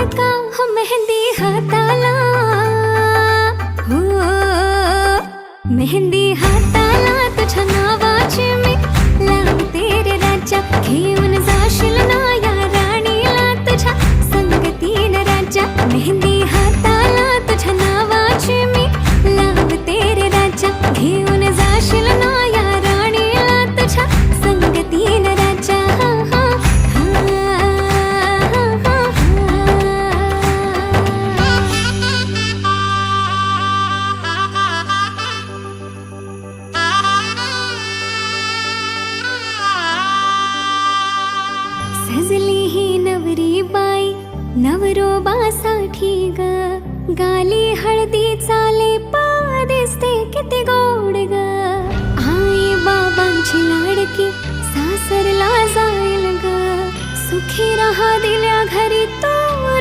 का हो मेहंदी हाताला, हो मेहंदी हाताला तुझ्या नावाची मी लावते रे राजा. घेऊन जाशील ना या राणीला तुझ्या संगतीन राजा. मेहंदी हाताला तुझ्या नावाची मी लावते रे राजा. घेऊन जाशील ना या राणीला तुझ्या संगतीन राजा. सजली ही नवरी बाई नवरोबासाठी ग. गाली हळदी चाले पा दिसते किती गोड ग. आई बाबांची लाडकी सासरला जाईल ग. सुखी राहा दिल्या घरी तो